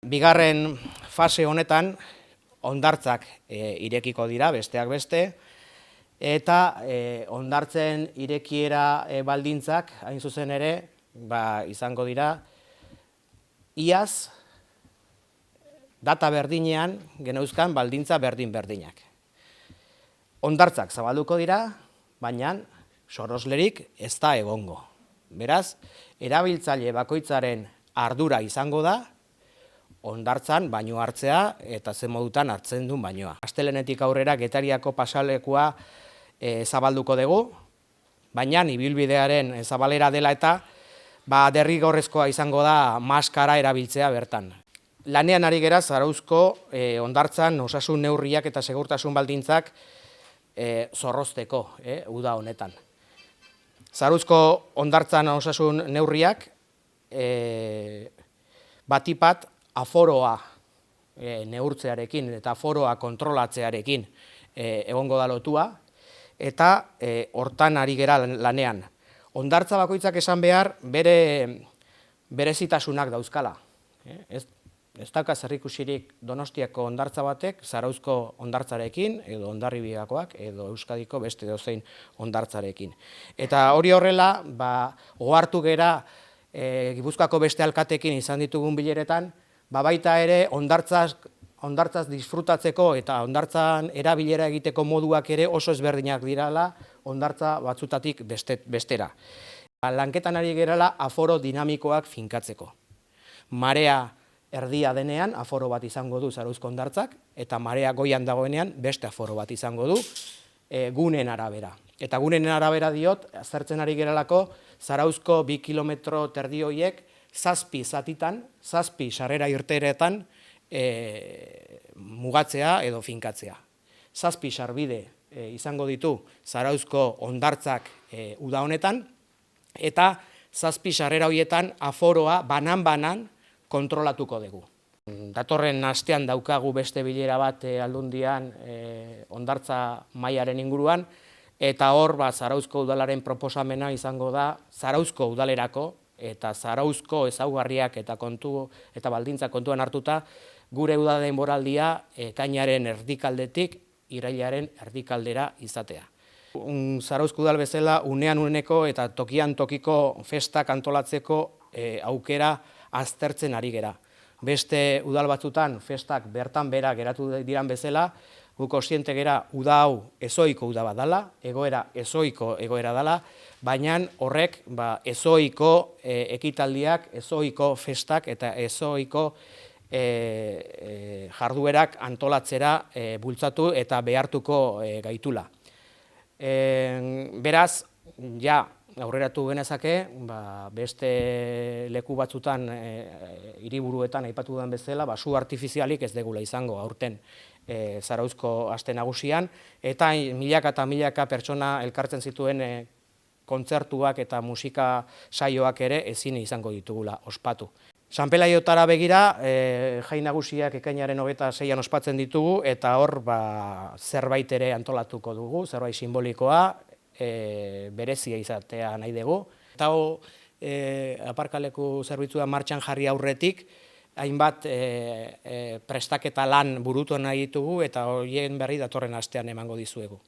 Bigarren fase honetan hondartzak irekiko dira, besteak beste, eta hondartzen irekiera baldintzak, hain zuzen ere, izango dira, iaz, data berdinean geneuzkan baldintza berdin-berdinak. Hondartzak zabalduko dira, baina soroslerik ez da egongo. Beraz, erabiltzaile bakoitzaren ardura izango da, hondartzan baino hartzea eta zen modutan hartzen duen bainoa. Astelehenetik aurrera Getariako pasalekua zabalduko dugu, baina ibilbidearen zabalera dela eta derrigorrezkoa izango da maskara erabiltzea bertan. Lanean ari gera Zarauzko hondartzan osasun neurriak eta segurtasun baldintzak zorrozteko uda honetan. Zarauzko hondartzan osasun neurriak batipat aforoa neurtzearekin eta aforoa kontrolatzearekin egongo da lotua, eta hortan ari gera lanean. Hondartza bakoitzak esan behar berezitasunak dauzkala. Ez dauka zerikusirik Donostiako hondartza batek Zarauzko hondartzarekin, edo Hondarribiakoak, edo Euskadiko beste edozein hondartzarekin. Eta hori horrela, ohartu gera Gipuzkoako beste alkatekin izan ditugun bileretan, baita ere hondartzaz disfrutatzeko eta hondartzan erabilera egiteko moduak ere oso ezberdinak dirala hondartza batzutatik bestera. Lanketan ari gerala aforo dinamikoak finkatzeko. Marea erdia denean aforo bat izango du Zarauzko hondartzak, eta marea goian dagoenean beste aforo bat izango du guneen arabera. Eta guneen arabera diot, aztertzen ari geralako, Zarauzko 2 kilometro terdi horiek 7 zatitan, 7 sarrera irteeretan mugatzea edo finkatzea. 7 sarbide izango ditu Zarauzko hondartzak uda honetan, eta 7 sarrera horietan aforoa banan-banan kontrolatuko dugu. Datorren astean daukagu beste bilera bat Aldundian hondartza mailaren inguruan, eta hor Zarauzko udalaren proposamena izango da Zarauzko udalerako eta Zarauzko ezaugarriak eta baldintza kontuan hartuta gure uda denboraldia ekainaren erdikaldetik irailaren erdikaldera izatea. Zarauzko udal bezala unean uneko eta tokian tokiko festak antolatzeko aukera aztertzen ari gera. Beste udal batzutan festak bertan bera geratu diran bezala, gu kontziente gera uda hau ezohiko uda bat dela, egoera ezohiko egoera dela, baina horrek ezohiko ekitaldiak, ezohiko festak eta ezohiko jarduerak antolatzera bultzatu eta behartuko gaitula. Beraz, aurreratu genezake, beste leku batzutan, hiriburuetan aipatu den bezala, su artifizialik ez degula izango aurten Zarauzko aste nagusian, eta milaka eta milaka pertsona elkartzen zituen kontzertuak eta musika saioak ere ezin izango ditugula ospatu. San Pelaiotara begira, jai nagusiak ekainaren 26an ospatzen ditugu, eta hor zerbait ere antolatuko dugu, zerbait simbolikoa, berezia izatea nahi dugu. Eta aparkaleku zerbitzua martxan jarri aurretik, hainbat prestaketa lan burutu nahi ditugu, eta horien berri datorren astean emango dizuegu.